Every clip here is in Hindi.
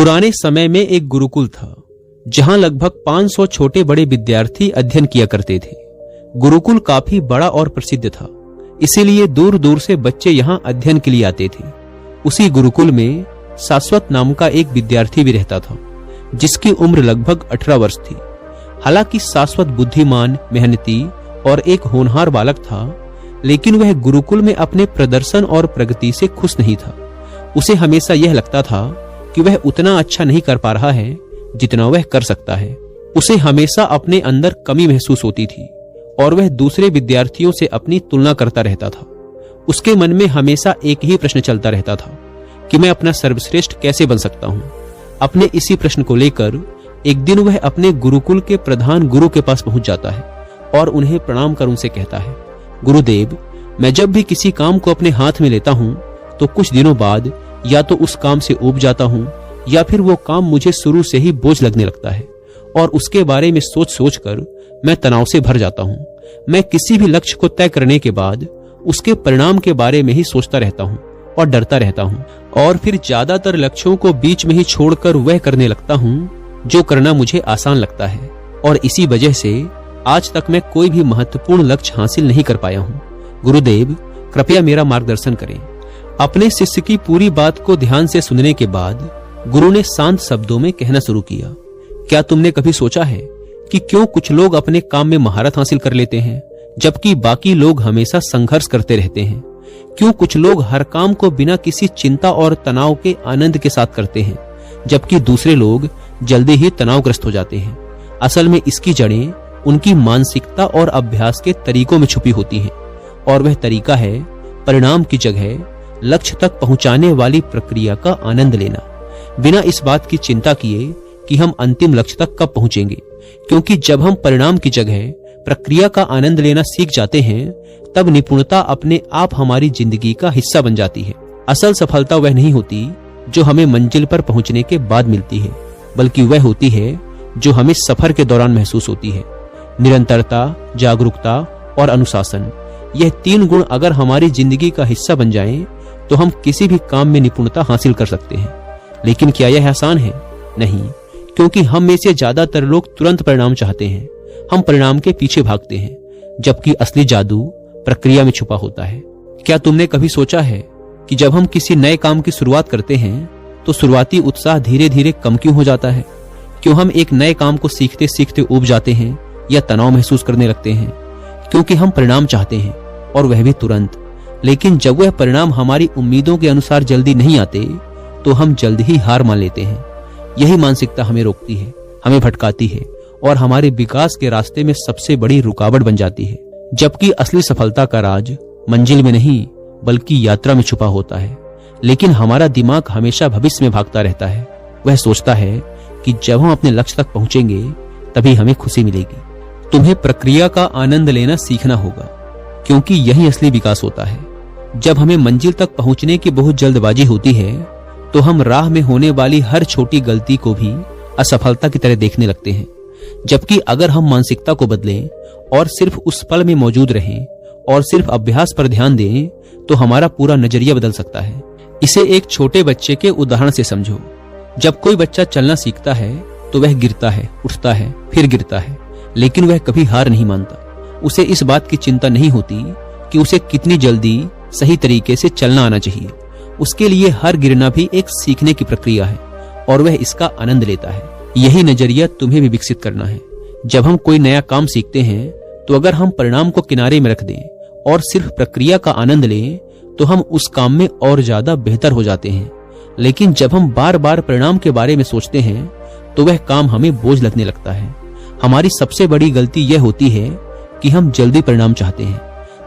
पुराने समय में एक गुरुकुल था जहां लगभग 500 छोटे बड़े विद्यार्थी अध्ययन किया करते थे। गुरुकुल काफी बड़ा और प्रसिद्ध था, इसीलिए दूर दूर से बच्चे यहां अध्ययन के लिए आते थे। उसी गुरुकुल में शाश्वत नाम का एक विद्यार्थी भी रहता था जिसकी उम्र लगभग 18 वर्ष थी। हालांकि शाश्वत बुद्धिमान, मेहनती और एक होनहार बालक था, लेकिन वह गुरुकुल में अपने प्रदर्शन और प्रगति से खुश नहीं था। उसे हमेशा यह लगता था कि वह उतना अच्छा नहीं कर पा रहा है जितना वह कर सकता है। उसे हमेशा अपने अंदर कमी महसूस होती थी और वह दूसरे विद्यार्थियों से अपनी तुलना करता रहता था। उसके मन में हमेशा एक ही प्रश्न चलता रहता था कि मैं अपना सर्वश्रेष्ठ कैसे बन सकता हूँ। अपने इसी प्रश्न को लेकर एक दिन वह अपने गुरुकुल के प्रधान गुरु के पास पहुंच जाता है और उन्हें प्रणाम कर उनसे कहता है, गुरुदेव, मैं जब भी किसी काम को अपने हाथ में लेता हूँ तो कुछ दिनों बाद या तो उस काम से ऊब जाता हूँ या फिर वो काम मुझे शुरू से ही बोझ लगने लगता है और उसके बारे में सोच सोच कर मैं तनाव से भर जाता हूँ। मैं किसी भी लक्ष्य को तय करने के बाद उसके परिणाम के बारे में ही सोचता रहता हूँ और डरता रहता हूँ और फिर ज्यादातर लक्ष्यों को बीच में ही छोड़कर वह करने लगता हूँ जो करना मुझे आसान लगता है और इसी वजह से आज तक मैं कोई भी महत्वपूर्ण लक्ष्य हासिल नहीं कर पाया हूँ। गुरुदेव, कृपया मेरा मार्गदर्शन करें। अपने शिष्य की पूरी बात को ध्यान से सुनने के बाद गुरु ने शांत शब्दों में कहना शुरू किया, क्या तुमने कभी सोचा है कि क्यों कुछ लोग अपने काम में महारत हासिल कर लेते हैं जबकि बाकी लोग हमेशा संघर्ष करते रहते हैं? क्यों कुछ लोग हर काम को बिना किसी चिंता और तनाव के आनंद के साथ करते हैं जबकि दूसरे लोग जल्दी ही तनावग्रस्त हो जाते हैं? असल में इसकी जड़ें उनकी मानसिकता और अभ्यास के तरीकों में छुपी होती हैं और वह तरीका है परिणाम की जगह लक्ष्य तक पहुंचाने वाली प्रक्रिया का आनंद लेना, बिना इस बात की चिंता किए कि हम अंतिम लक्ष्य तक कब पहुंचेंगे। क्योंकि जब हम परिणाम की जगह प्रक्रिया का आनंद लेना सीख जाते हैं तब निपुणता अपने आप हमारी जिंदगी का हिस्सा बन जाती है। असल सफलता वह नहीं होती जो हमें मंजिल पर पहुंचने के बाद मिलती है, बल्कि वह होती है जो हमें सफर के दौरान महसूस होती है। निरंतरता, जागरूकता और अनुशासन, यह 3 गुण अगर हमारी जिंदगी का हिस्सा बन जाएं, तो हम किसी भी काम में निपुणता हासिल कर सकते हैं। लेकिन क्या यह आसान है? नहीं, क्योंकि हम में से ज्यादातर लोग तुरंत परिणाम चाहते हैं। हम परिणाम के पीछे भागते हैं, जबकि असली जादू प्रक्रिया में छुपा होता है। क्या तुमने कभी सोचा है कि जब हम किसी नए काम की शुरुआत करते हैं तो शुरुआती उत्साह धीरे धीरे कम क्यों हो जाता है? क्यों हम एक नए काम को सीखते सीखते ऊब जाते हैं या तनाव महसूस करने लगते हैं? क्योंकि हम परिणाम चाहते हैं और वह भी तुरंत। लेकिन जब वह परिणाम हमारी उम्मीदों के अनुसार जल्दी नहीं आते तो हम जल्द ही हार मान लेते हैं। यही मानसिकता हमें रोकती है, हमें भटकाती है और हमारे विकास के रास्ते में सबसे बड़ी रुकावट बन जाती है। जबकि असली सफलता का राज मंजिल में नहीं बल्कि यात्रा में छुपा होता है। लेकिन हमारा दिमाग हमेशा भविष्य में भागता रहता है। वह सोचता है कि जब हम अपने लक्ष्य तक पहुंचेंगे तभी हमें खुशी मिलेगी। तुम्हें प्रक्रिया का आनंद लेना सीखना होगा, क्योंकि यही असली विकास होता है। जब हमें मंजिल तक पहुंचने की बहुत जल्दबाजी होती है तो हम राह में होने वाली हर छोटी गलती को भी असफलता की तरह देखने लगते हैं। जबकि अगर हम मानसिकता को बदलें और सिर्फ उस पल में मौजूद रहें और सिर्फ अभ्यास पर ध्यान दें तो हमारा पूरा नजरिया बदल सकता है। इसे एक छोटे बच्चे के उदाहरण से समझो। जब कोई बच्चा चलना सीखता है तो वह गिरता है, उठता है, फिर गिरता है, लेकिन वह कभी हार नहीं मानता। उसे इस बात की चिंता नहीं होती कि उसे कितनी जल्दी सही तरीके से चलना आना चाहिए। उसके लिए हर गिरना भी एक सीखने की प्रक्रिया है और वह इसका आनंद लेता है। यही नजरिया तुम्हें भी विकसित करना है। जब हम कोई नया काम सीखते हैं तो अगर हम परिणाम को किनारे में रख दें और सिर्फ प्रक्रिया का आनंद लें तो हम उस काम में और ज्यादा बेहतर हो जाते हैं। लेकिन जब हम बार बार परिणाम के बारे में सोचते हैं तो वह काम हमें बोझ लगने लगता है। हमारी सबसे बड़ी गलती यह होती है कि हम जल्दी परिणाम चाहते हैं,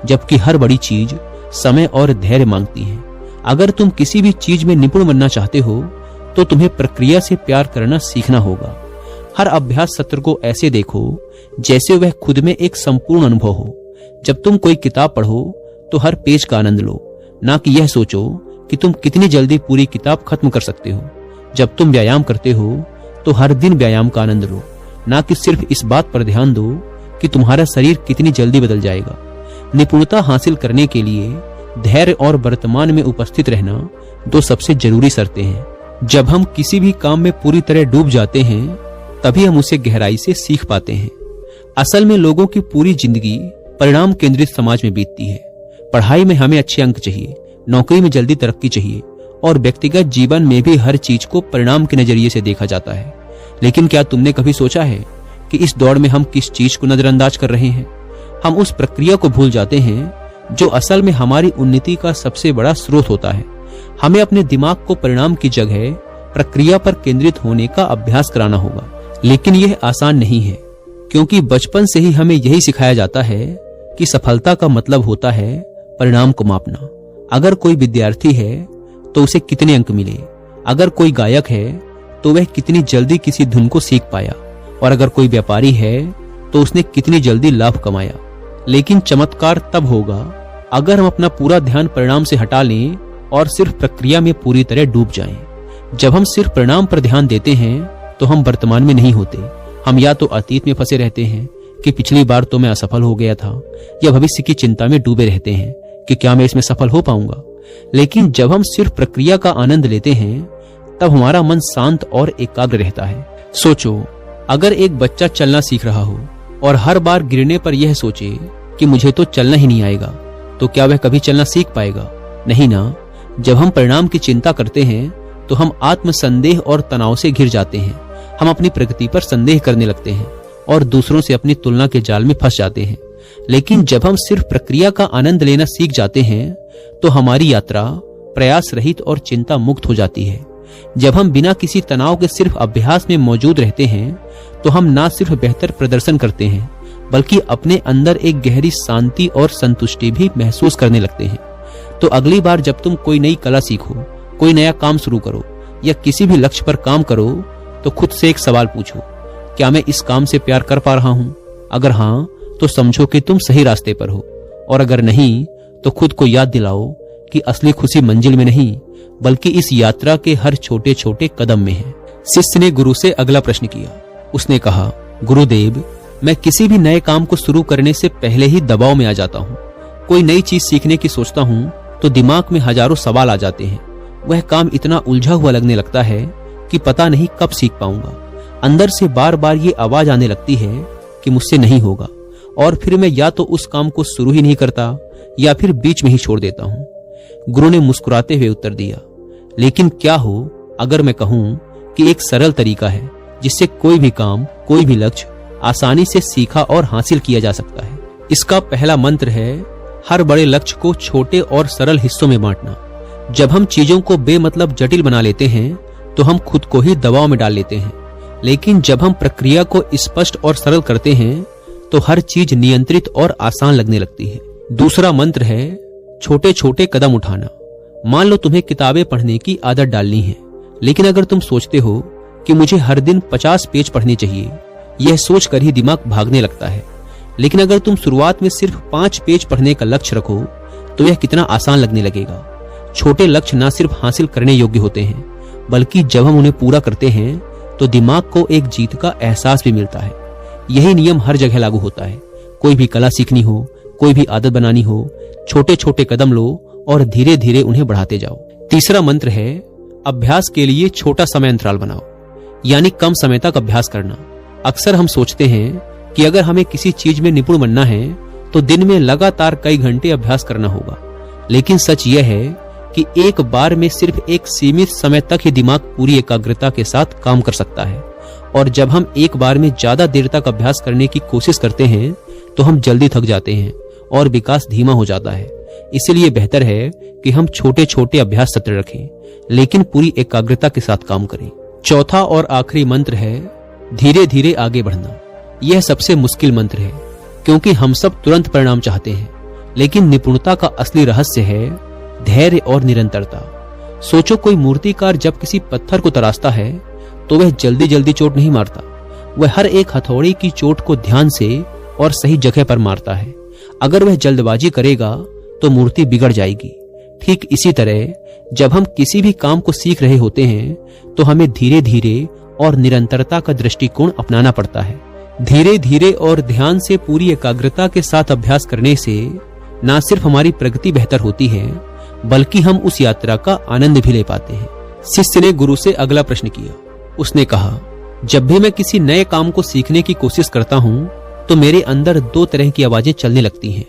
जबकि हर बड़ी चीज समय और धैर्य मांगती है। अगर तुम किसी भी चीज में निपुण बनना चाहते हो तो तुम्हें प्रक्रिया से प्यार करना सीखना होगा। हर अभ्यास सत्र को ऐसे देखो जैसे वह खुद में एक संपूर्ण अनुभव हो। जब तुम कोई किताब पढ़ो तो हर पेज का आनंद लो, ना कि यह सोचो कि तुम कितनी जल्दी पूरी किताब खत्म कर सकते हो। जब तुम व्यायाम करते हो तो हर दिन व्यायाम का आनंद लो, ना कि सिर्फ इस बात पर ध्यान दो कि तुम्हारा शरीर कितनी जल्दी बदल जाएगा। निपुणता हासिल करने के लिए धैर्य और वर्तमान में उपस्थित रहना 2 सबसे जरूरी शर्तें हैं। जब हम किसी भी काम में पूरी तरह डूब जाते हैं तभी हम उसे गहराई से सीख पाते हैं। असल में लोगों की पूरी जिंदगी परिणाम केंद्रित समाज में बीतती है। पढ़ाई में हमें अच्छे अंक चाहिए, नौकरी में जल्दी तरक्की चाहिए और व्यक्तिगत जीवन में भी हर चीज को परिणाम के नजरिए से देखा जाता है। लेकिन क्या तुमने कभी सोचा है कि इस दौड़ में हम किस चीज को नजरअंदाज कर रहे हैं? हम उस प्रक्रिया को भूल जाते हैं जो असल में हमारी उन्नति का सबसे बड़ा स्रोत होता है। हमें अपने दिमाग को परिणाम की जगह प्रक्रिया पर केंद्रित होने का अभ्यास कराना होगा। लेकिन यह आसान नहीं है, क्योंकि बचपन से ही हमें यही सिखाया जाता है कि सफलता का मतलब होता है परिणाम को मापना। अगर कोई विद्यार्थी है तो उसे कितने अंक मिले, अगर कोई गायक है तो वह कितनी जल्दी किसी धुन को सीख पाया, और अगर कोई व्यापारी है तो उसने कितनी जल्दी लाभ कमाया। लेकिन चमत्कार तब होगा अगर हम अपना पूरा ध्यान परिणाम से हटा लें और सिर्फ प्रक्रिया में पूरी तरह डूब जाएं। जब हम सिर्फ परिणाम पर ध्यान देते हैं तो हम वर्तमान में नहीं होते। हम या तो अतीत में फंसे रहते हैं कि पिछली बार तो मैं असफल हो गया था, या भविष्य की चिंता में डूबे रहते हैं कि क्या मैं इसमें सफल हो पाऊंगा। लेकिन जब हम सिर्फ प्रक्रिया का आनंद लेते हैं तब हमारा मन शांत और एकाग्र रहता है। सोचो, अगर एक बच्चा चलना सीख रहा हो और हर बार गिरने पर यह सोचे कि मुझे तो चलना ही नहीं आएगा, तो क्या वह कभी चलना सीख पाएगा? नहीं ना। जब हम परिणाम की चिंता करते हैं तो हम आत्मसंदेह और तनाव से घिर जाते हैं। हम अपनी प्रगति पर संदेह करने लगते हैं और दूसरों से अपनी तुलना के जाल में फंस जाते हैं। लेकिन जब हम सिर्फ प्रक्रिया का आनंद लेना सीख जाते हैं तो हमारी यात्रा प्रयास रहित और चिंता मुक्त हो जाती है। जब हम बिना किसी तनाव के सिर्फ अभ्यास में मौजूद रहते हैं तो हम न सिर्फ बेहतर प्रदर्शन करते हैं बल्कि अपने अंदर एक गहरी शांति और संतुष्टि भी महसूस करने लगते हैं। तो अगली बार जब तुम कोई नई कला सीखो, कोई नया काम शुरू करो या किसी भी लक्ष्य पर काम करो तो खुद से एक सवाल पूछो, क्या मैं इस काम से प्यार कर पा रहा हूँ? अगर हाँ तो समझो कि तुम सही रास्ते पर हो, और अगर नहीं तो खुद को याद दिलाओ कि असली खुशी मंजिल में नहीं बल्कि इस यात्रा के हर छोटे छोटे कदम में है। शिष्य ने गुरु से अगला प्रश्न किया। उसने कहा, गुरुदेव, मैं किसी भी नए काम को शुरू करने से पहले ही दबाव में आ जाता हूँ। कोई नई चीज सीखने की सोचता हूँ तो दिमाग में हजारों सवाल आ जाते हैं। वह काम इतना उलझा हुआ लगने लगता है कि पता नहीं कब सीख पाऊंगा। अंदर से बार बार ये आवाज आने लगती है कि मुझसे नहीं होगा, और फिर मैं या तो उस काम को शुरू ही नहीं करता या फिर बीच में ही छोड़ देता हूँ। गुरु ने मुस्कुराते हुए उत्तर दिया, लेकिन क्या हो अगर मैं कहूँ कि एक सरल तरीका है जिससे कोई भी काम, कोई भी लक्ष्य आसानी से सीखा और हासिल किया जा सकता है। इसका पहला मंत्र है हर बड़े लक्ष्य को छोटे और सरल हिस्सों में बांटना। जब हम चीजों को बेमतलब जटिल बना लेते हैं तो हम खुद को ही दबाव में डाल लेते हैं। लेकिन जब हम प्रक्रिया को स्पष्ट और सरल करते हैं तो हर चीज नियंत्रित और आसान लगने लगती है। दूसरा मंत्र है छोटे छोटे कदम उठाना। मान लो तुम्हें किताबें पढ़ने की आदत डालनी है, लेकिन अगर तुम सोचते हो कि मुझे हर दिन 50 पेज पढ़ने चाहिए, यह सोचकर ही दिमाग भागने लगता है। लेकिन अगर तुम शुरुआत में सिर्फ 5 पेज पढ़ने का लक्ष्य रखो तो यह कितना आसान लगने लगेगा। छोटे लक्ष्य न सिर्फ हासिल करने योग्य होते हैं बल्कि जब हम उन्हें पूरा करते हैं तो दिमाग को एक जीत का एहसास भी मिलता है। यही नियम हर जगह लागू होता है। कोई भी कला सीखनी हो, कोई भी आदत बनानी हो, छोटे छोटे कदम लो और धीरे धीरे उन्हें बढ़ाते जाओ। तीसरा मंत्र है अभ्यास के लिए छोटा समय अंतराल बनाओ, यानी कम समय तक अभ्यास करना। अक्सर हम सोचते हैं कि अगर हमें किसी चीज में निपुण बनना है तो दिन में लगातार कई घंटे अभ्यास करना होगा। लेकिन सच यह है कि एक बार में सिर्फ एक सीमित समय तक ही दिमाग पूरी एकाग्रता के साथ काम कर सकता है। और जब हम एक बार में ज्यादा देर तक अभ्यास करने की कोशिश करते हैं तो हम जल्दी थक जाते हैं और विकास धीमा हो जाता है। इसलिए बेहतर है कि हम छोटे छोटे अभ्यास सत्र रखें, लेकिन पूरी एकाग्रता के साथ काम करें। चौथा और आखिरी मंत्र है धीरे धीरे आगे बढ़ना। यह सबसे मुश्किल मंत्र है क्योंकि हम सब तुरंत परिणाम चाहते हैं, लेकिन निपुणता का असली रहस्य है धैर्य और निरंतरता। सोचो, कोई मूर्तिकार जब किसी पत्थर को तराशता है तो वह जल्दी जल्दी चोट नहीं मारता। वह हर एक हथौड़ी की चोट को ध्यान से और सही जगह पर मारता है। अगर वह जल्दबाजी करेगा तो मूर्ति बिगड़ जाएगी। ठीक इसी तरह जब हम किसी भी काम को सीख रहे होते हैं तो हमें धीरे धीरे और निरंतरता का दृष्टिकोण अपनाना पड़ता है। धीरे धीरे और ध्यान से पूरी एकाग्रता के साथ अभ्यास करने से न सिर्फ हमारी प्रगति बेहतर होती है बल्कि हम उस यात्रा का आनंद भी ले पाते हैं। शिष्य ने गुरु से अगला प्रश्न किया। उसने कहा, जब भी मैं किसी नए काम को सीखने की कोशिश करता हूँ तो मेरे अंदर दो तरह की आवाजें चलने लगती हैं।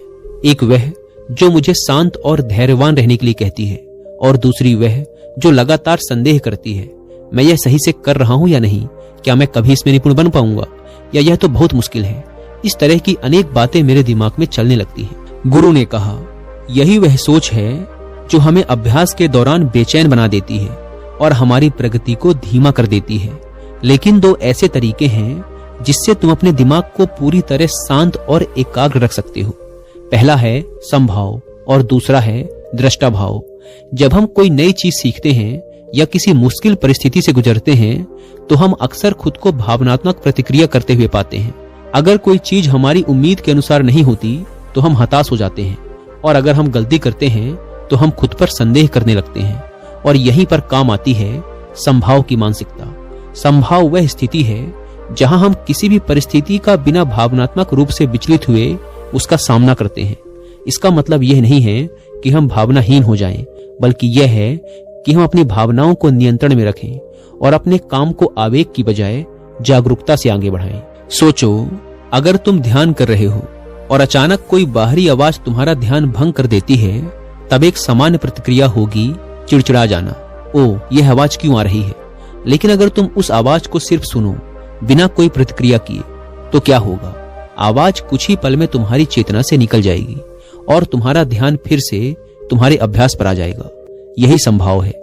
एक वह जो मुझे शांत और धैर्यवान रहने के लिए कहती है, और दूसरी वह जो लगातार संदेह करती है, मैं यह सही से कर रहा हूं या नहीं, क्या मैं कभी इसमें निपुण बन पाऊंगा, या यह तो बहुत मुश्किल है। इस तरह की अनेक बातें मेरे दिमाग में चलने लगती हैं। गुरु ने कहा, यही वह सोच है जो हमें अभ्यास के दौरान बेचैन बना देती है और हमारी प्रगति को धीमा कर देती है। लेकिन दो ऐसे तरीके हैं जिससे तुम अपने दिमाग को पूरी तरह शांत और एकाग्र रख सकते हो। पहला है समभाव और दूसरा है दृष्टा भाव। जब हम कोई नई चीज सीखते हैं या किसी मुश्किल परिस्थिति से गुजरते हैं तो हम अक्सर खुद को भावनात्मक प्रतिक्रिया करते हुए पाते हैं। अगर कोई चीज हमारी उम्मीद के अनुसार नहीं होती तो हम हताश हो जाते हैं, और अगर हम गलती करते हैं तो हम खुद पर संदेह करने लगते हैं। और यहीं पर काम आती है समभाव की मानसिकता। समभाव वह स्थिति है जहां हम किसी भी परिस्थिति का बिना भावनात्मक रूप से विचलित हुए उसका सामना करते हैं। इसका मतलब यह नहीं है कि हम भावनाहीन हो जाएं, बल्कि यह है कि हम अपनी भावनाओं को नियंत्रण में रखें और अपने काम को आवेग की बजाय जागरूकता से आगे बढ़ाएं। सोचो, अगर तुम ध्यान कर रहे हो और अचानक कोई बाहरी आवाज तुम्हारा ध्यान भंग कर देती है, तब एक सामान्य प्रतिक्रिया होगी चिड़चिड़ा जाना। ओ, यह आवाज क्यों आ रही है? लेकिन अगर तुम उस आवाज को सिर्फ सुनो बिना कोई प्रतिक्रिया किए तो क्या होगा? आवाज कुछ ही पल में तुम्हारी चेतना से निकल जाएगी और तुम्हारा ध्यान फिर से तुम्हारे अभ्यास पर आ जाएगा। यही संभाव है।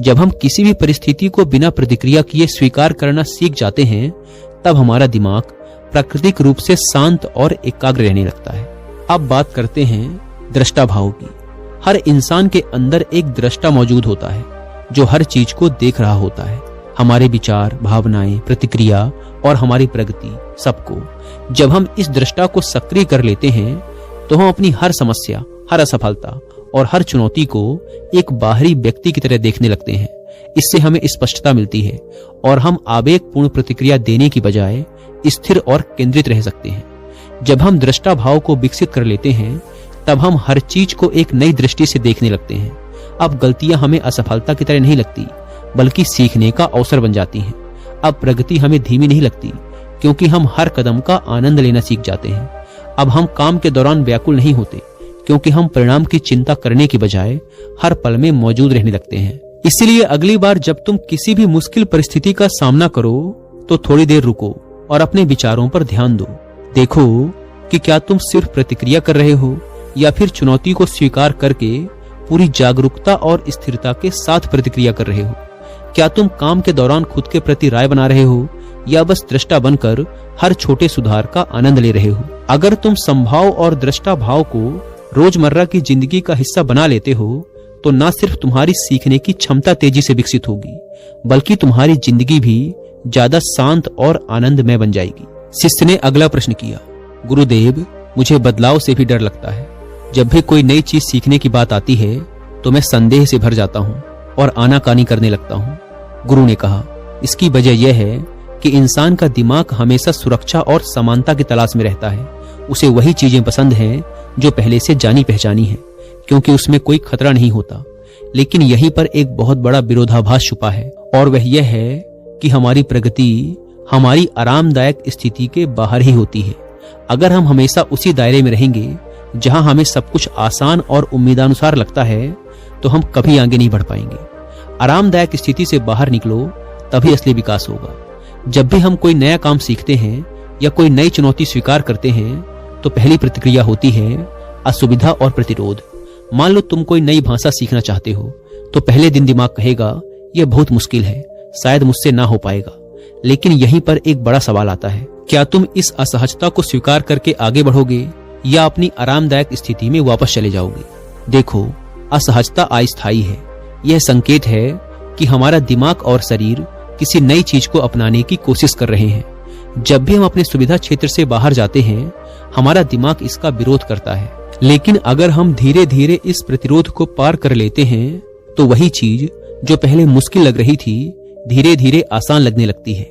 जब हम किसी भी परिस्थिति को बिना प्रतिक्रिया किए स्वीकार करना सीख जाते हैं, तब हमारा दिमाग प्राकृतिक रूप से शांत और एकाग्र रहने लगता है। अब बात करते हैं दृष्टा भाव की। हर इंसान के अंदर एक दृष्टा मौजूद होता है जो हर चीज को देख रहा होता है, हमारे विचार, भावनाएं, प्रतिक्रिया और हमारी प्रगति, सबको। जब हम इस दृष्टा को सक्रिय कर लेते हैं तो हम अपनी हर समस्या, हर असफलता और हर चुनौती को एक बाहरी व्यक्ति की तरह देखने लगते हैं। इससे हमें स्पष्टता मिलती है और हम आवेगपूर्ण प्रतिक्रिया देने की बजाय स्थिर और केंद्रित रह सकते हैं। जब हम दृष्टा भाव को विकसित कर लेते हैं तब हम हर चीज को एक नई दृष्टि से देखने लगते हैं। अब गलतियां हमें असफलता की तरह नहीं लगती, बल्कि सीखने का अवसर बन जाती हैं। अब प्रगति हमें धीमी नहीं लगती, क्योंकि हम हर कदम का आनंद लेना सीख जाते हैं। अब हम काम के दौरान व्याकुल नहीं होते, क्योंकि हम परिणाम की चिंता करने की बजाय हर पल में मौजूद रहने लगते हैं। इसलिए अगली बार जब तुम किसी भी मुश्किल परिस्थिति का सामना करो तो थोड़ी देर रुको और अपने विचारों पर ध्यान दो। देखो कि क्या तुम सिर्फ प्रतिक्रिया कर रहे हो या फिर चुनौती को स्वीकार करके पूरी जागरूकता और स्थिरता के साथ प्रतिक्रिया कर रहे हो। क्या तुम काम के दौरान खुद के प्रति राय बना रहे हो या बस दृष्टा बनकर हर छोटे सुधार का आनंद ले रहे हो? अगर तुम संभाव और दृष्टा भाव को रोजमर्रा की जिंदगी का हिस्सा बना लेते हो तो न सिर्फ तुम्हारी सीखने की क्षमता तेजी से विकसित होगी, बल्कि तुम्हारी जिंदगी भी ज्यादा शांत और आनंदमय बन जाएगी। शिष्य ने अगला प्रश्न किया, गुरुदेव, मुझे बदलाव से भी डर लगता है। जब भी कोई नई चीज सीखने की बात आती है तो मैं संदेह से भर जाता हूँ और आनाकानी करने लगता हूँ। गुरु ने कहा, इसकी वजह यह है कि इंसान का दिमाग हमेशा सुरक्षा और समानता की तलाश में रहता है। उसे वही चीजें पसंद हैं जो पहले से जानी पहचानी है, क्योंकि उसमें कोई खतरा नहीं होता। लेकिन यहीं पर एक बहुत बड़ा विरोधाभास छुपा है, और वह यह है कि हमारी प्रगति हमारी आरामदायक स्थिति के बाहर ही होती है। अगर हम हमेशा उसी दायरे में रहेंगे जहां हमें सब कुछ आसान और उम्मीदानुसार लगता है, तो हम कभी आगे नहीं बढ़ पाएंगे। आरामदायक स्थिति से बाहर निकलो, तभी असली विकास होगा। जब भी हम कोई नया काम सीखते हैं या कोई नई चुनौती स्वीकार करते हैं तो पहली प्रतिक्रिया होती है असुविधा और प्रतिरोध। मान लो तुम कोई नई भाषा सीखना चाहते हो तो पहले दिन दिमाग कहेगा, यह बहुत मुश्किल है, शायद मुझसे ना हो पाएगा। लेकिन यहीं पर एक बड़ा सवाल आता है, क्या तुम इस असहजता को स्वीकार करके आगे बढ़ोगे या अपनी आरामदायक स्थिति में वापस चले जाओगे? देखो, असहजता अस्थायी है। यह संकेत है कि हमारा दिमाग और शरीर किसी नई चीज को अपनाने की कोशिश कर रहे हैं। जब भी हम अपने सुविधा क्षेत्र से बाहर जाते हैं, हमारा दिमाग इसका विरोध करता है। लेकिन अगर हम धीरे धीरे इस प्रतिरोध को पार कर लेते हैं तो वही चीज जो पहले मुश्किल लग रही थी धीरे धीरे आसान लगने लगती है।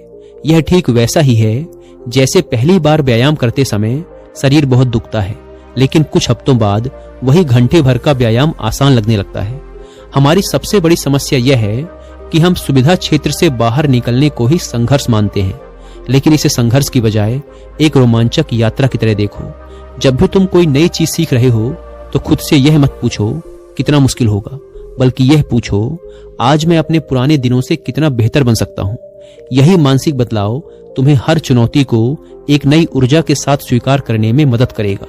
यह ठीक वैसा ही है जैसे पहली बार व्यायाम करते समय शरीर बहुत दुखता है, लेकिन कुछ हफ्तों बाद वही घंटे भर का व्यायाम आसान लगने लगता है। हमारी सबसे बड़ी समस्या यह है कि हम सुविधा क्षेत्र से बाहर निकलने को ही संघर्ष मानते हैं, लेकिन इसे संघर्ष की बजाय एक रोमांचक यात्रा की तरह देखो। जब भी तुम कोई नई चीज सीख रहे हो तो खुद से यह मत पूछो कितना मुश्किल होगा, बल्कि यह पूछो आज मैं अपने पुराने दिनों से कितना बेहतर बन सकता हूं। यही मानसिक बदलाव तुम्हें हर चुनौती को एक नई ऊर्जा के साथ स्वीकार करने में मदद करेगा।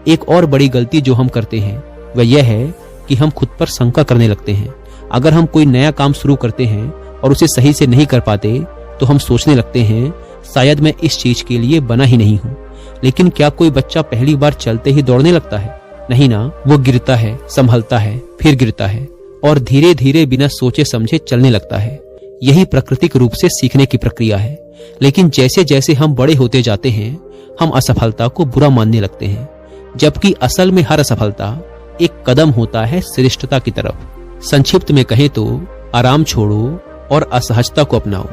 एक और बड़ी गलती जो हम करते हैं वह यह है कि हम खुद पर शंका करने लगते हैं। अगर हम कोई नया काम शुरू करते हैं और उसे सही से नहीं कर पाते तो हम सोचने लगते हैं शायद मैं इस चीज के लिए बना ही नहीं हूं। लेकिन क्या कोई बच्चा पहली बार चलते ही दौड़ने लगता है? नहीं ना, वो गिरता है, संभलता है, फिर गिरता है और धीरे धीरे बिना सोचे समझे चलने लगता है। यही प्राकृतिक रूप से सीखने की प्रक्रिया है। लेकिन जैसे जैसे हम बड़े होते जाते हैं हम असफलता को बुरा मानने लगते हैं, जबकि असल में हर असफलता एक कदम होता है श्रेष्ठता की तरफ। संक्षिप्त में कहें तो आराम छोड़ो और असहजता को अपनाओ।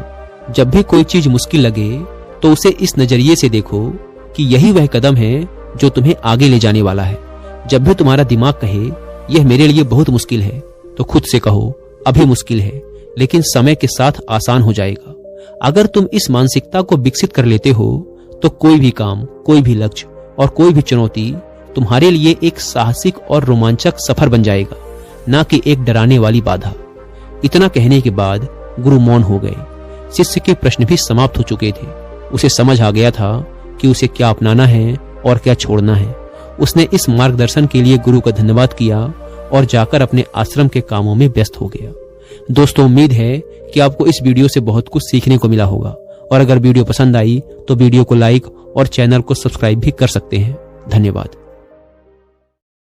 जब भी कोई चीज मुश्किल लगे तो उसे इस नजरिए से देखो कि यही वह कदम है जो तुम्हें आगे ले जाने वाला है। जब भी तुम्हारा दिमाग कहे यह मेरे लिए बहुत मुश्किल है तो खुद से कहो अभी मुश्किल है लेकिन समय के साथ आसान हो जाएगा। अगर तुम इस मानसिकता को विकसित कर लेते हो तो कोई भी काम, कोई भी लक्ष्य और कोई भी चुनौती तुम्हारे लिए एक साहसिक और रोमांचक सफर बन जाएगा, ना कि एक डराने वाली बाधा। इतना कहने के बाद गुरु मौन हो गए। शिष्य के प्रश्न भी समाप्त हो चुके थे। उसे समझ आ गया था कि उसे क्या अपनाना है और क्या छोड़ना है। उसने इस मार्गदर्शन के लिए गुरु का धन्यवाद किया और जाकर अपने आश्रम के कामों में व्यस्त हो गया। दोस्तों, उम्मीद है कि आपको इस वीडियो से बहुत कुछ सीखने को मिला होगा और अगर वीडियो पसंद आई तो वीडियो को लाइक और चैनल को सब्सक्राइब भी कर सकते हैं। धन्यवाद।